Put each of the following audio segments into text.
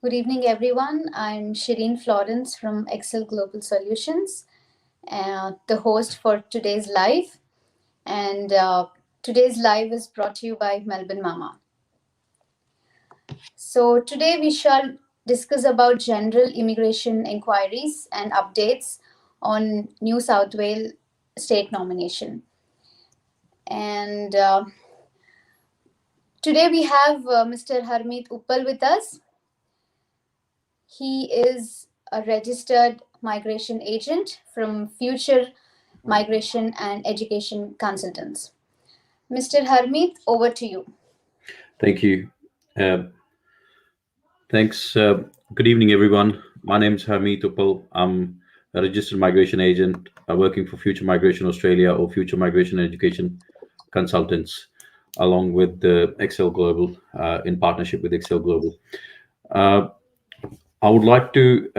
Good evening, everyone. I'm Shireen Florence from Excel Global Solutions, the host for today's live. And today's live is brought to you by Melbourne Mama. So today we shall discuss about general immigration inquiries and updates on New South Wales state nomination. And today we have Mr. Harmeet Uppal with us. He is a registered migration agent from Future Migration and Education Consultants. Mr. Harmeet, over to you. Thank you. Uh, Thanks. Good evening, everyone. My name is Harmeet Uppal. I'm a registered migration agent working for Future Migration Australia or Future Migration Education Consultants, along with the Excel Global in partnership with Excel Global. Uh, I would like to,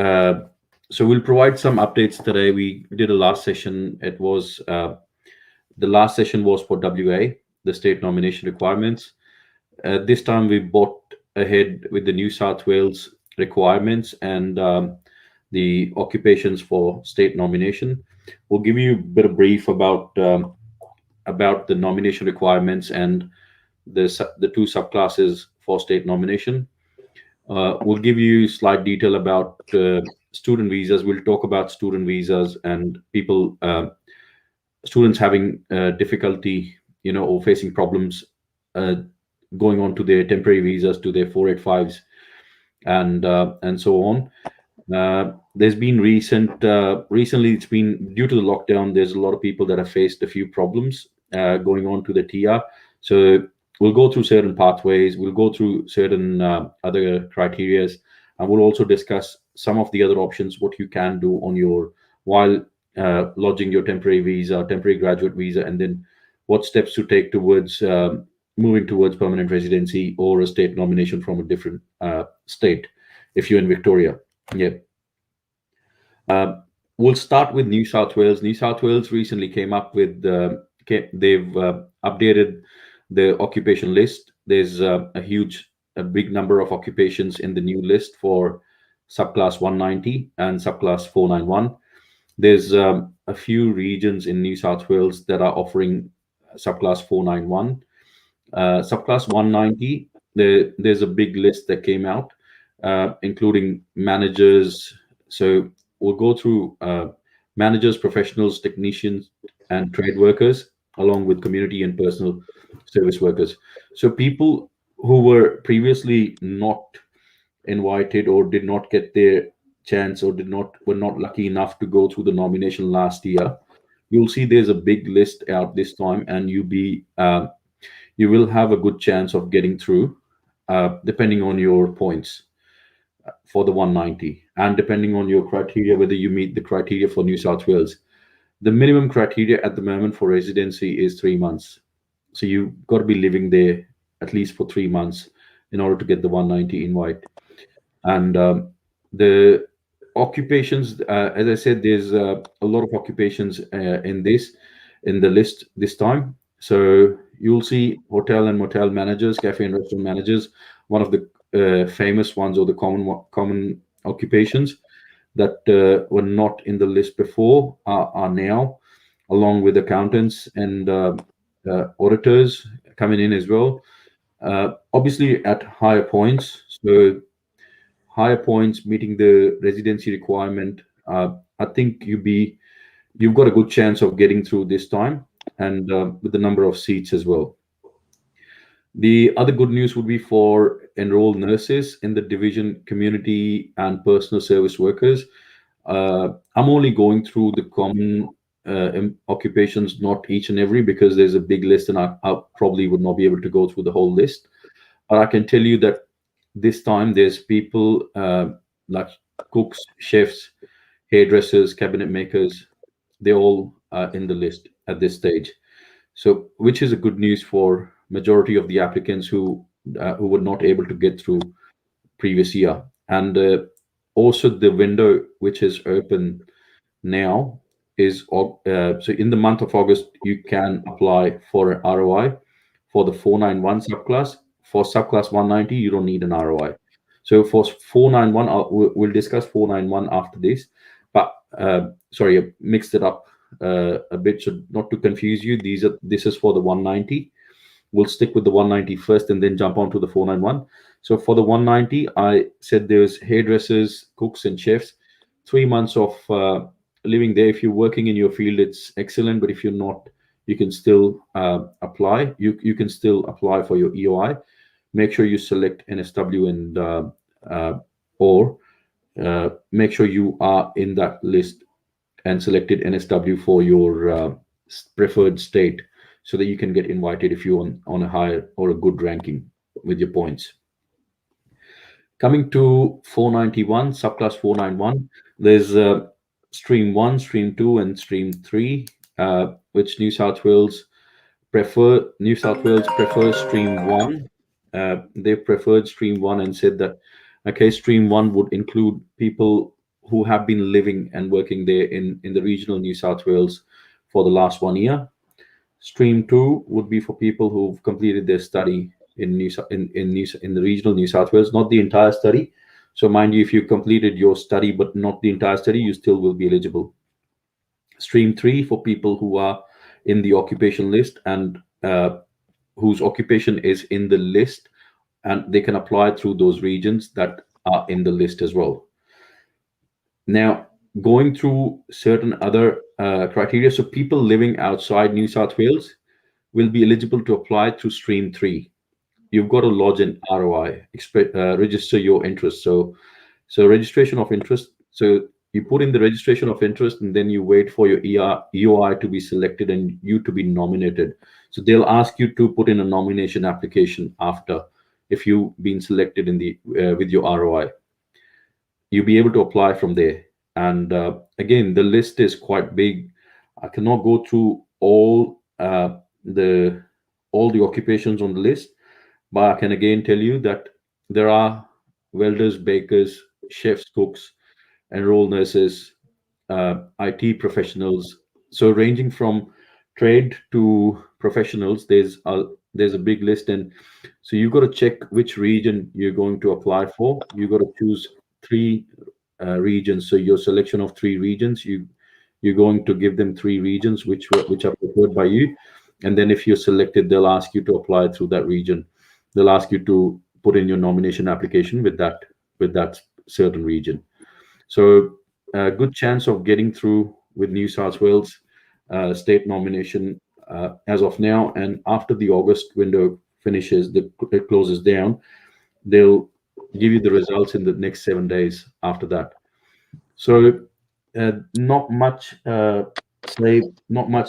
so we'll provide some updates today. We did a last session. The last session was for WA, the state nomination requirements. This time we bought ahead with the New South Wales requirements and the occupations for state nomination. We'll give you a bit of brief about the nomination requirements and the two subclasses for state nomination. We'll give you slight detail about student visas. We'll talk about student visas and students having difficulty, or facing problems uh, going on to their temporary visas, to their 485s, and so on. There's been recently, it's been due to the lockdown. There's a lot of people that have faced a few problems going on to the TR. So we'll go through certain pathways. We'll go through certain other criterias, and we'll also discuss some of the other options, what you can do on your while lodging your temporary visa, temporary graduate visa, and then what steps to take towards moving towards permanent residency or a state nomination from a different state if you're in Victoria. Yeah. We'll start with New South Wales. New South Wales recently came up with, they've updated the occupation list. There's a big number of occupations in the new list for subclass 190 and subclass 491. There's a few regions in New South Wales that are offering subclass 491. Subclass 190, there's a big list that came out, including managers. So we'll go through managers, professionals, technicians, and trade workers, along with community and personal service workers. So people who were previously not invited or did not get their chance or were not lucky enough to go through the nomination last year, you'll see there's a big list out this time, and you will have a good chance of getting through, depending on your points for the 190, and depending on your criteria, whether you meet the criteria for New South Wales. The minimum criteria at the moment for residency is 3 months. So you've got to be living there at least for 3 months in order to get the 190 invite. And the occupations, as I said, there's a lot of occupations in the list this time. So you'll see hotel and motel managers, cafe and restaurant managers, one of the famous ones, or the common occupations that were not in the list before are now, along with accountants and auditors coming in as well. Obviously at higher points. So higher points meeting the residency requirement. I think you've got a good chance of getting through this time, and with the number of seats as well. The other good news would be for enrolled nurses in the division, community and personal service workers. I'm only going through the common occupations, not each and every, because there's a big list, and I probably would not be able to go through the whole list. But I can tell you that this time there's people like cooks, chefs, hairdressers, cabinet makers. They're all in the list at this stage. So, which is a good news for majority of the applicants who were not able to get through previous year. And also the window which is open now is so in the month of August you can apply for an ROI for the 491 subclass. For subclass 190 you don't need an ROI. So for 491, we'll discuss 491 after this. But sorry, I mixed it up a bit, so not to confuse you. This is for the 190. We'll stick with the 190 first and then jump on to the 491. So for the 190, I said there's hairdressers, cooks, and chefs. 3 months of living there. If you're working in your field, it's excellent. But if you're not, you can still apply. You can still apply for your EOI. Make sure you select NSW and or make sure you are in that list and selected NSW for your preferred state, so that you can get invited if you're on a higher or a good ranking with your points. Coming to 491, subclass 491, there's stream 1, stream 2, and stream 3, which New South Wales prefers stream 1. They preferred stream 1 and said that, okay, stream 1 would include people who have been living and working there in the regional New South Wales for the last 1 year. Stream 2 would be for people who've completed their study in the regional New South Wales, not the entire study. So mind you, if you completed your study but not the entire study, you still will be eligible. Stream 3 for people who are in the occupation list and whose occupation is in the list, and they can apply through those regions that are in the list as well. Now, going through certain other criteria, so people living outside New South Wales will be eligible to apply through stream 3. You've got to lodge an ROI, register your interest. So registration of interest. So you put in the registration of interest, and then you wait for your EOI to be selected and you to be nominated. So they'll ask you to put in a nomination application after, if you've been selected in the with your ROI. You'll be able to apply from there. And again, the list is quite big. I cannot go through all the occupations on the list, but I can again tell you that there are welders, bakers, chefs, cooks, enrolled nurses, IT professionals. So ranging from trade to professionals, there's a big list. And so you've got to check which region you're going to apply for. You've got to choose 3 regions. So your selection of 3 regions, you're going to give them 3 regions which are preferred by you. And then if you're selected, they'll ask you to apply through that region. They'll ask you to put in your nomination application with that certain region. So a good chance of getting through with New South Wales state nomination as of now. And after the August window finishes, it closes down, they'll give you the results in the next 7 days after that. So not much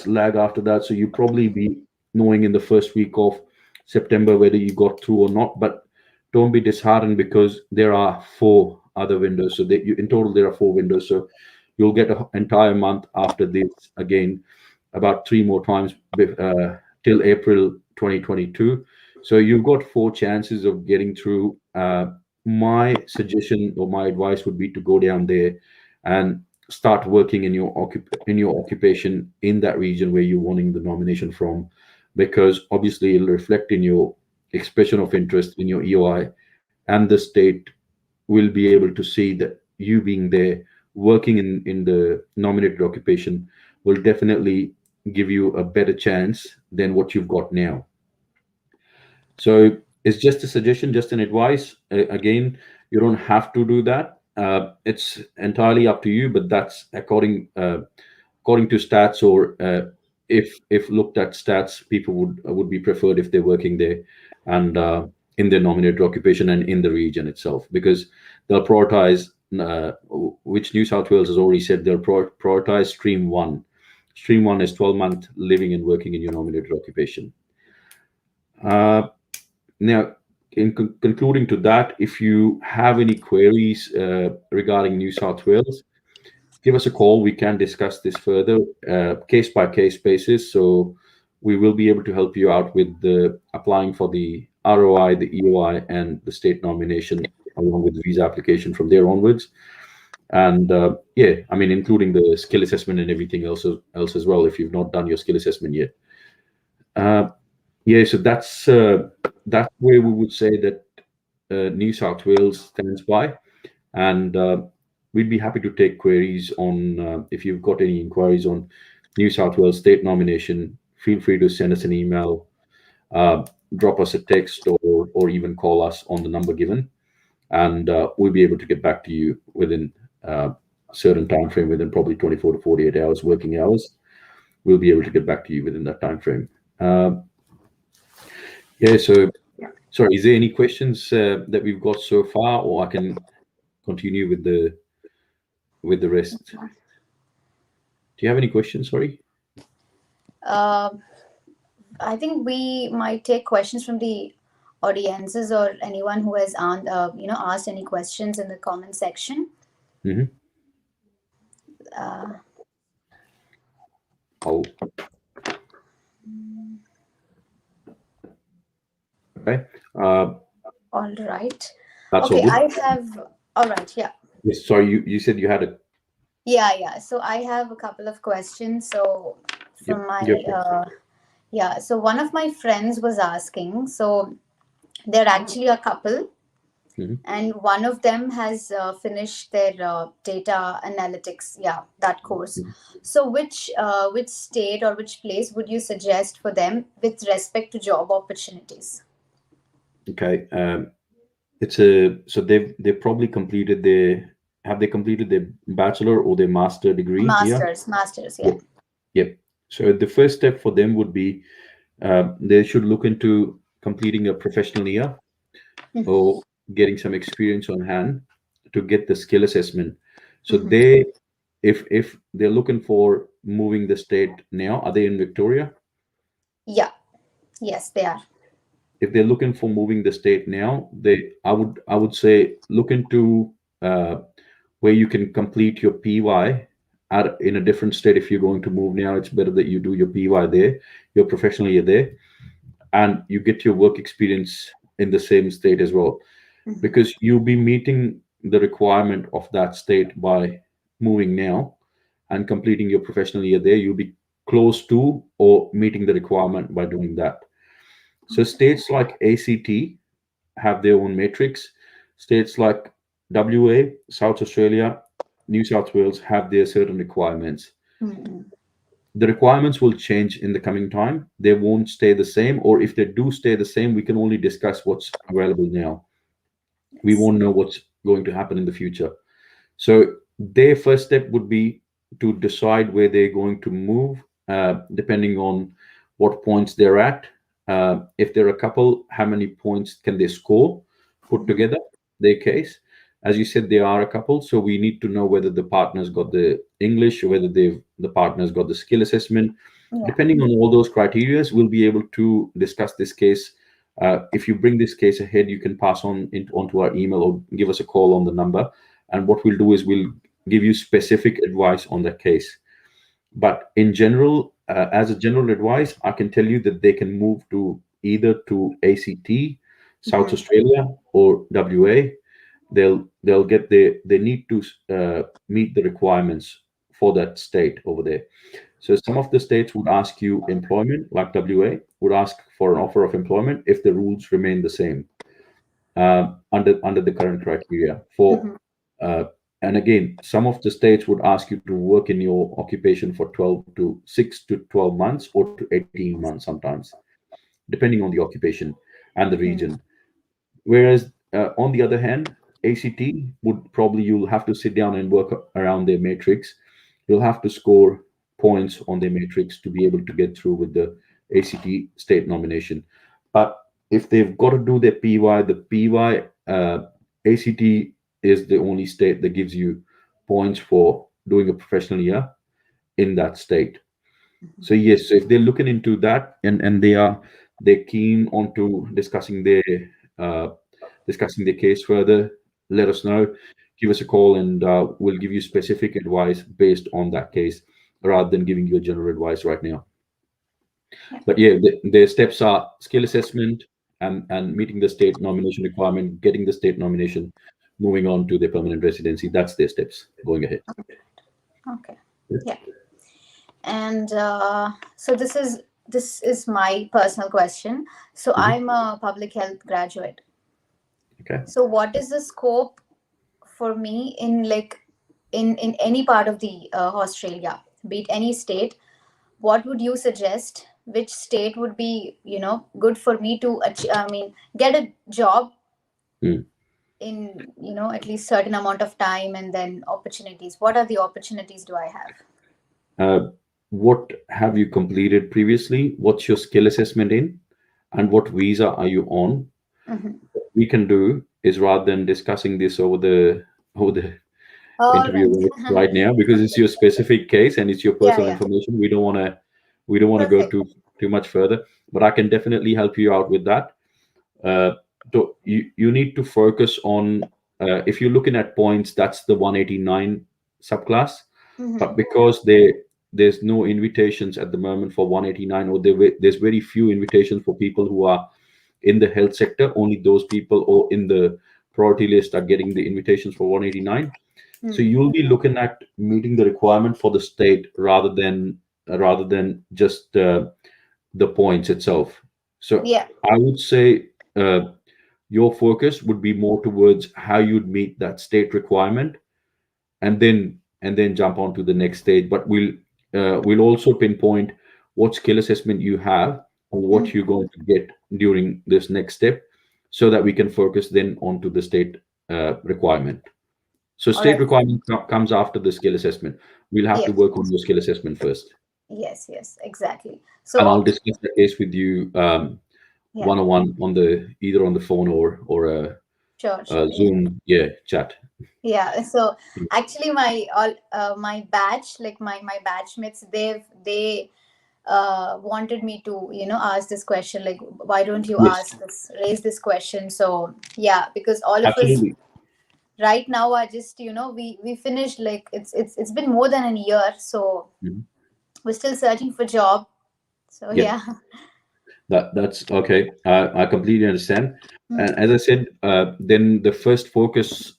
lag after that. So you probably be knowing in the first week of September whether you got through or not. But don't be disheartened, because there are 4 other windows. So in total there are 4 windows. So you'll get an entire month after this again, about 3 more times till April 2022. So you've got 4 chances of getting through. My suggestion or my advice would be to go down there and start working in your occupation in that region where you're wanting the nomination from, because obviously it'll reflect in your expression of interest in your EOI, and the state will be able to see that you being there working in the nominated occupation will definitely give you a better chance than what you've got now. So it's just a suggestion, just an advice. Again, you don't have to do that. It's entirely up to you, but that's according to stats, or if looked at stats, people would be preferred if they're working there and in their nominated occupation and in the region itself, because they'll prioritize, which New South Wales has already said, they'll prioritize stream 1. Stream 1 is 12-month living and working in your nominated occupation. Now, in concluding to that, if you have any queries regarding New South Wales, give us a call. We can discuss this further, case by case basis. So we will be able to help you out with applying for the ROI, the EOI, and the state nomination, along with the visa application from there onwards. And yeah, I mean, including the skill assessment and everything else as well, if you've not done your skill assessment yet. Yeah, so that's where we would say that New South Wales stands by, and we'd be happy to take queries on if you've got any inquiries on New South Wales state nomination. Feel free to send us an email, uh, drop us a text, or even call us on the number given, and we'll be able to get back to you within a certain time frame, within probably 24 to 48 hours working hours. We'll be able to get back to you within that time frame. Yeah. So, sorry, is there any questions that we've got so far, or I can continue with the rest? Do you have any questions? Sorry. Uh, I think we might take questions from the audiences or anyone who has asked any questions in the comment section. Mm-hmm. Uh, Oh, okay. all right. That's all Okay, good. I have. All right. Yeah. Yes. Sorry, you said you had a. Yeah. So I have a couple of questions. So Yep. from my Go for it. yeah. So one of my friends was asking. So they're actually a couple, Mm-hmm. and one of them has finished their data analytics, that course. So which state or which place would you suggest for them with respect to job opportunities? Okay. It's a so they've probably completed their have they completed their bachelor or their master degree here? Masters, yeah. Yep. Yep. So the first step for them would be they should look into completing a professional year Mhm. or getting some experience on hand to get the skill assessment. So Mhm. if they're looking for moving the state now, are they in Victoria? Yeah, yes, they are. If they're looking for moving the state now, I would say look into uh, where you can complete your PY in a different state. If you're going to move now, it's better that you do your PY there, your professional year there, and you get your work experience in the same state as well, Mhm. because you'll be meeting the requirement of that state by moving now and completing your professional year there. You'll be close to or meeting the requirement by doing that. So states like ACT have their own matrix. States like WA, South Australia, New South Wales have their certain requirements. Mhm. The requirements will change in the coming time. They won't stay the same, or if they do stay the same, we can only discuss what's available now. We Yes. won't know what's going to happen in the future. So their first step would be to decide where they're going to move, depending on what points they're at. If they're a couple, how many points can they score, put Mhm. together their case. As you said, they are a couple, so we need to know whether the partner's got the English or whether the partner's got the skill assessment. Yeah. Depending on all those criteria, we'll be able to discuss this case. If you bring this case ahead, you can pass onto our email or give us a call on the number, and what we'll do is we'll give you specific advice on that case. But in general, as a general advice, I can tell you that they can move to either to ACT, South Mhm. Australia, or WA. They'll get they need to meet the requirements for that state over there. So some of the states would ask you employment, like WA would ask for an offer of employment if the rules remain the same under the current criteria for Mhm. uh, and again, some of the states would ask you to work in your occupation for 12 to 6 to 12 months or to 18 months sometimes, depending on the occupation and the Mhm. region. Whereas on the other hand, ACT would probably you'll have to sit down and work around their matrix. You'll have to score points on their matrix to be able to get through with the ACT state nomination. But if they've got to do their PY, the PY ACT is the only state that gives you points for doing a professional year in that state. So yes, so if they're looking into that and they're keen onto uh, discussing their case further, let us know. Give us a call, and we'll give you specific advice based on that case, rather than giving you a general advice right now. Yeah. But yeah, the steps are skill assessment and meeting the state nomination requirement, getting the state nomination, moving on to the permanent residency. That's their steps going ahead. Okay. Yeah. And so this is my personal question. So Mhm. I'm a public health graduate. Okay. So what is the scope for me in like in any part of the Australia, be it any state? What would you suggest? Which state would be, good for me to get a job Mm. in, at least certain amount of time, and then opportunities. What are the opportunities do I have? Uh, what have you completed previously? What's your skill assessment in? And what visa are you on? Hmm. What we can do is, rather than discussing this over the All interview right. right now, because it's your specific case and it's your Yeah, personal yeah. information, we don't want to go Perfect. too much further. But I can definitely help you out with that. uh, so you need to focus on, if you're looking at points, that's the 189 subclass. But Hmm. because there's no invitations at the moment for 189, or there's very few invitations for people who are in the health sector. Only those people or in the priority list are getting the invitations for 189. So Hmm. you'll be looking at meeting the requirement for the state, rather than just the points itself. So Yeah. I would say, your focus would be more towards how you'd meet that state requirement, and then jump on to the next stage. But we'll also pinpoint what skill assessment you have or what you're Hmm. going to get during this next step, so that we can focus then onto the state requirement. So All state right. requirement comes after the skill assessment. We'll have to Yes. work on your skill assessment first, Yes. Yes. Exactly. and So I'll discuss the case with you yeah. one-on-one, either on the phone or Sure. a Sure. Yeah. Zoom, yeah, chat. Yeah. So actually, my batch, like my batchmates, they wanted me to, ask this question, like, why don't you Yes, raise this question? So yeah, because all of us absolutely. right now are just, we finished, like, it's been more than a year, so Mhm. we're still searching for job. So Yeah, yeah. that's okay. I completely understand. And Hmm. as I said, then the first focus,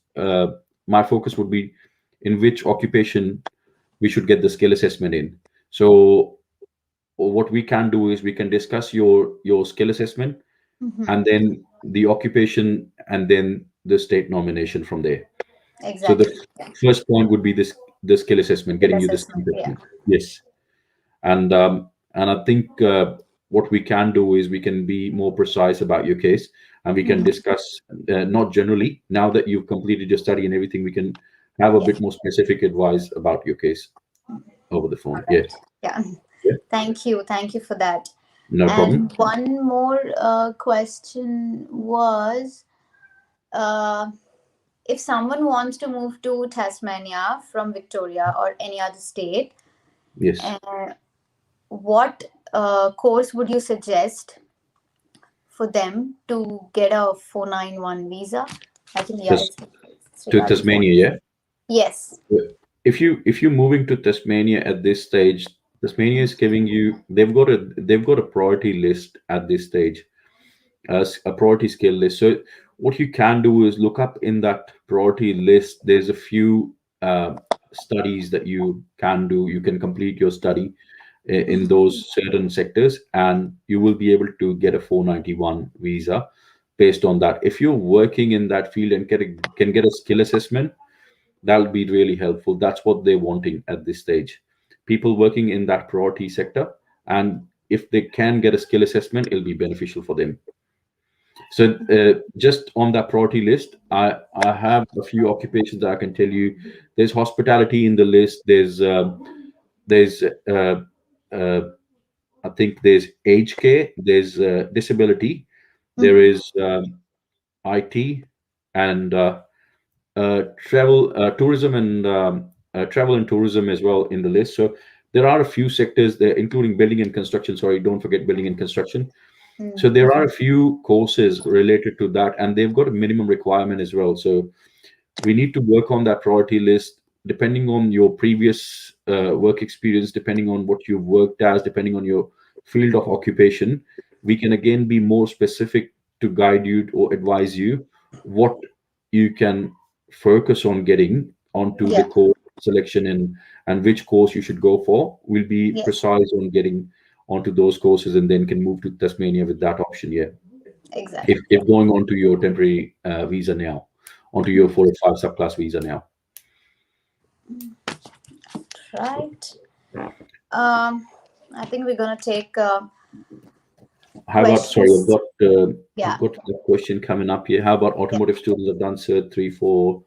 my focus would be in which occupation we should get the skill assessment in. So what we can do is we can discuss your skill assessment, Hmm. and then the occupation, and then the state nomination from there. So the Exactly. Yeah. first point would be the skill assessment, Skill getting you the skill assessment. Yeah. assessment. Yes. And I think, what we can do is we can be more precise about your case, and we can Hmm. discuss, not generally. Now that you've completed your study and everything, we can have a Yeah. bit more specific advice about your case over the All phone. Yeah. right. Yeah. Yeah. Thank you for that. No problem. And one more question was, uh, if someone wants to move to Tasmania from Victoria or any other state, Yes. uh, what course would you suggest for them to get a 491 visa? I think, yeah, Tas- it's to regarding four. Tasmania. Yeah. Yes. If you're moving to Tasmania at this stage, Tasmania is giving you, they've got a priority list at this stage, as a priority skill list. So what you can do is look up in that priority list. There's a few studies that you can do. You can complete your study in Mhm. those certain sectors, and you will be able to get a 491 visa based on that. If you're working in that field and can get a skill assessment, that'll be really helpful. That's what they're wanting at this stage. People working in that priority sector, and if they can get a skill assessment, it'll be beneficial for them. So, just on that priority list, I have a few occupations that I can tell you. There's hospitality in the list. There's uh, I think there's aged care. There's disability. There Mhm. is IT, and travel and tourism as well in the list. So there are a few sectors there, including building and construction. Sorry, don't forget building and construction. So Mhm. there are a few courses related to that, and they've got a minimum requirement as well. So we need to work on that priority list depending on your previous work experience, depending on what you've worked as, depending on your field of occupation. We can again be more specific to guide you or advise you what you can focus on getting onto the Yeah. course selection, and which course you should go for. We'll be Yes. precise on getting onto those courses, and then can move to Tasmania with that option. Yeah. Exactly. if going on to your temporary visa now, onto your 405 subclass visa now. Right. Um, I think we're gonna take How about, sorry, questions. I've Yeah. got a question coming up here. How about Yeah. automotive students have done Cert 3, 4?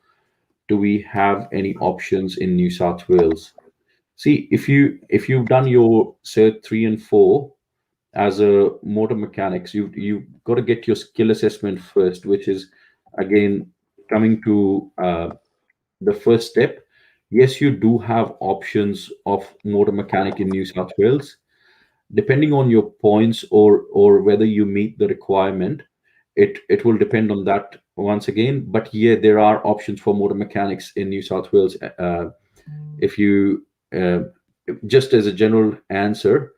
Do we have any options in New South Wales? See, if you've done your Cert 3 and 4 as a motor mechanics, you've got to get your skill assessment first, which is again coming to the first step. Yes, you do have options of motor mechanic in New South Wales. Depending on your points or whether you meet the requirement, it will depend on that once again. But yeah, there are options for motor mechanics in New South Wales. If you just as a general answer,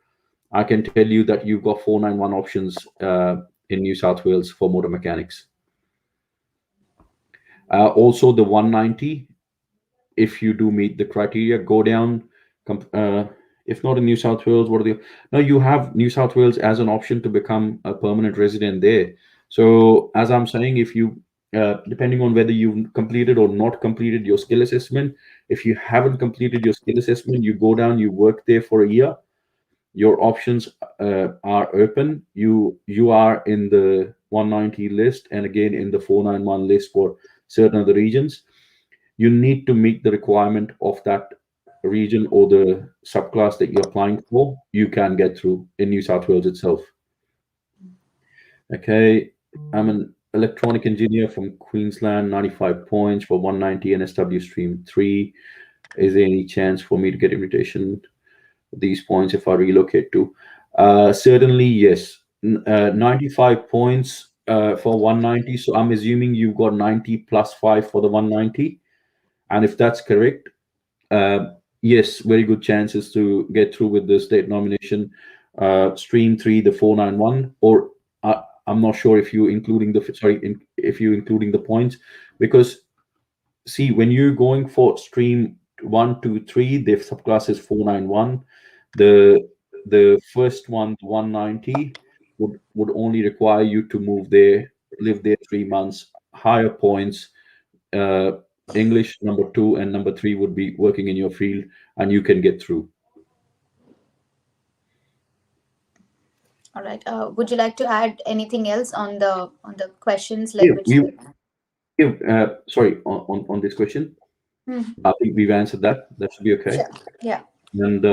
I can tell you that you've got 491 options in New South Wales for motor mechanics. Also, the 190, if you do meet the criteria, go down. If not in New South Wales, what are the? No, you have New South Wales as an option to become a permanent resident there. So, as I'm saying, if you, depending on whether you've completed or not completed your skill assessment, if you haven't completed your skill assessment, you go down, you work there for a year, your options are open. You are in the 190 list and again in the 491 list for certain other regions. You need to meet the requirement of that region or the subclass that you're applying for. You can get through in New South Wales itself. Okay, I'm an electronic engineer from Queensland, 95 points for 190 NSW stream 3. Is there any chance for me to get invitation these points if I relocate to? Certainly, yes. 95 points for 190. So I'm assuming you've got 90 plus 5 for the 190. And if that's correct, yes, very good chances to get through with the state nomination. Stream 3, the 491, or I'm not sure if you including the if you including the points, because see, when you're going for stream 1, 2, 3, the subclass is 491. The first one, 190, would only require you to move there, live there 3 months, higher points. uh, English number 2 and number 3 would be working in your field, and you can get through. All right. Would you like to add anything else on the questions like Yeah, which? sorry, on this question, Hmm. I think we've answered that. That should be okay. Sure. Yeah. And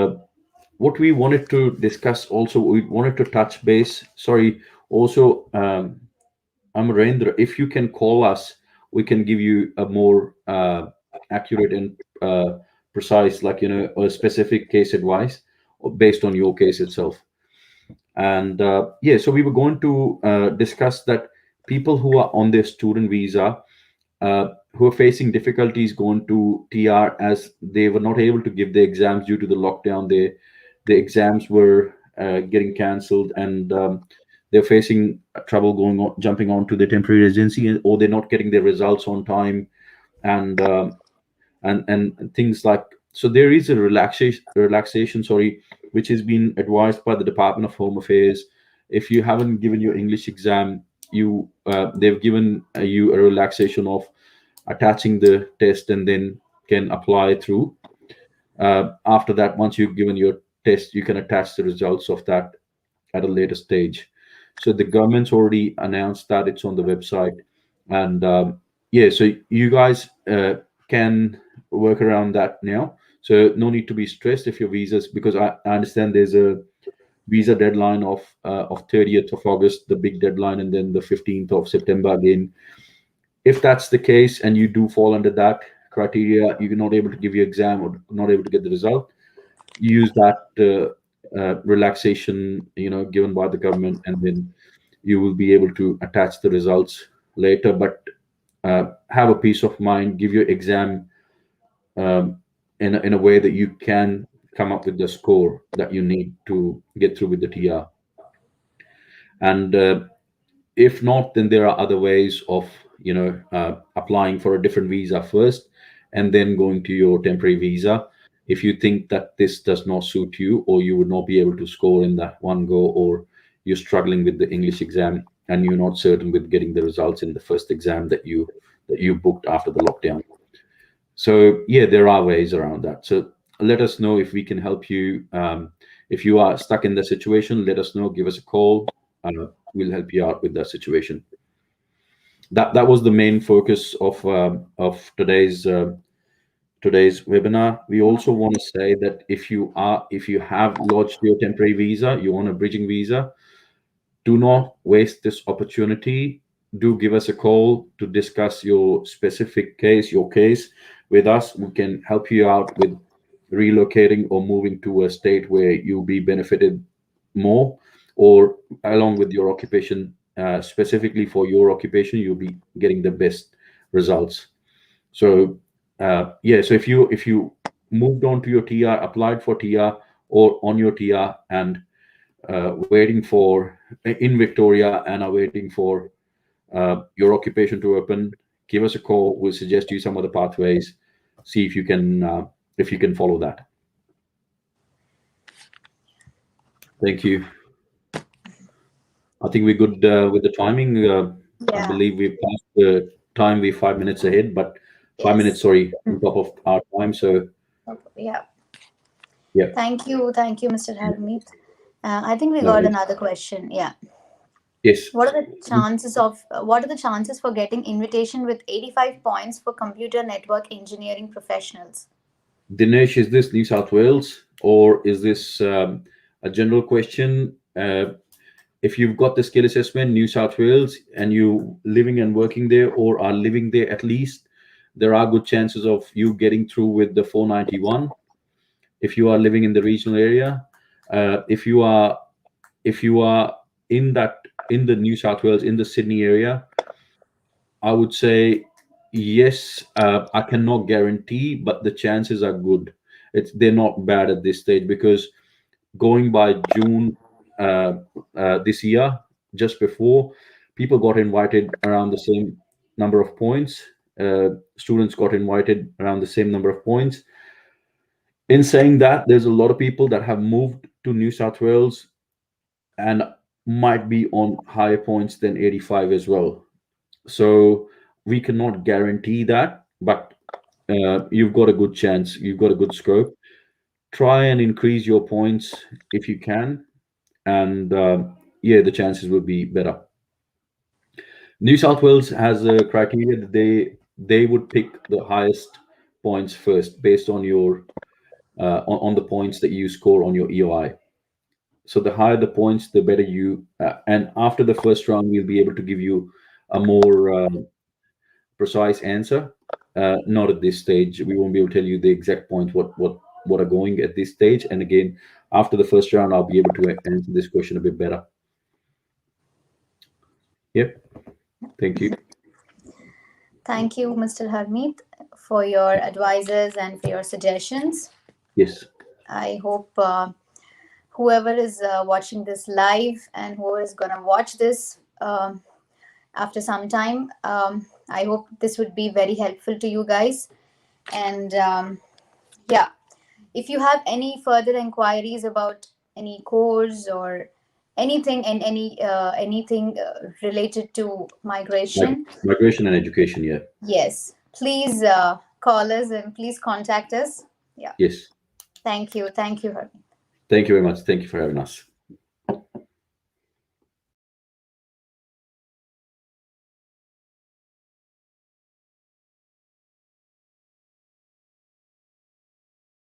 what we wanted to discuss also, we wanted to touch base. Sorry, also, Amarendra, if you can call us, we can give you a more accurate and precise, like, a specific case advice based on your case itself. And yeah, so we were going to discuss that people who are on their student visa, who are facing difficulties going to TR as they were not able to give the exams due to the lockdown. The exams were getting cancelled, and they're facing trouble going on, jumping on to the temporary residency, or they're not getting their results on time, and and things like. So there is a relaxation, sorry, which has been advised by the Department of Home Affairs. If you haven't given your English exam, they've given you a relaxation of attaching the test and then can apply through. After that, once you've given your test, you can attach the results of that at a later stage. So the government's already announced that, it's on the website, and yeah, so you guys can work around that now. So no need to be stressed if your visas, because I understand there's a visa deadline of 30th of August, the big deadline, and then the 15th of September again. If that's the case and you do fall under that criteria, you're not able to give your exam or not able to get the result, use that relaxation, given by the government, and then you will be able to attach the results later. But have a peace of mind, give your exam um, in a way that you can come up with the score that you need to get through with the TR. And if not, then there are other ways of applying for a different visa first and then going to your temporary visa. If you think that this does not suit you, or you would not be able to score in that one go, or you're struggling with the English exam, and you're not certain with getting the results in the first exam that you booked after the lockdown. So yeah, there are ways around that. So let us know if we can help you. If you are stuck in the situation, let us know. Give us a call. We'll help you out with that situation. That was the main focus of today's webinar. We also want to say that if you have lodged your temporary visa, you want a bridging visa, do not waste this opportunity. Do give us a call to discuss your specific case, your case with us. We can help you out with relocating or moving to a state where you'll be benefited more, or along with your occupation, specifically for your occupation, you'll be getting the best results. So yeah, so if you moved on to your TR, applied for TR, or on your TR and waiting for in Victoria and are waiting for your occupation to open, give us a call. We'll suggest you some other pathways. See if you can follow that. Thank you. I think we're good with the timing. I Yeah. believe we've passed the time. We're 5 minutes ahead, but 5 minutes, Yes. sorry, on top of our time. So Yeah. yeah, Thank you, Mr. Harmeet. I think we no got worries. another question. Yeah. Yes, What are the chances for getting invitation with 85 points for computer network engineering professionals? Dinesh, is this New South Wales or is this a general question? If you've got the skill assessment, New South Wales, and you living and working there or are living there at least, there are good chances of you getting through with the 491. If you are living in the regional area, if you are in that in the New South Wales, in the Sydney area, I would say yes. I cannot guarantee, but the chances are good. They're not bad at this stage, because going by June this year, just before, people got invited around the same number of points. Students got invited around the same number of points. In saying that, there's a lot of people that have moved to New South Wales and might be on higher points than 85 as well. So we cannot guarantee that, but you've got a good chance. You've got a good scope. Try and increase your points if you can, and yeah, the chances will be better. New South Wales has a criteria that they would pick the highest points first based on your on the points that you score on your EOI. So the higher the points, the better you. And after the first round, we'll be able to give you a more precise answer. Not at this stage. We won't be able to tell you the exact point what are going at this stage. And again, after the first round, I'll be able to answer this question a bit better. Yep. Thank you. Thank you, Mr. Harmeet, for your advices and for your suggestions. Yes. I hope whoever is watching this live and whoever is going to watch this after some time, I hope this would be very helpful to you guys. And yeah, if you have any further inquiries about any course or anything and anything related to migration, Migration and education. Yeah. yes, please call us and please contact us. Yeah. Yes. Thank you. Thank you, Harmeet. Thank you very much. Thank you for having us.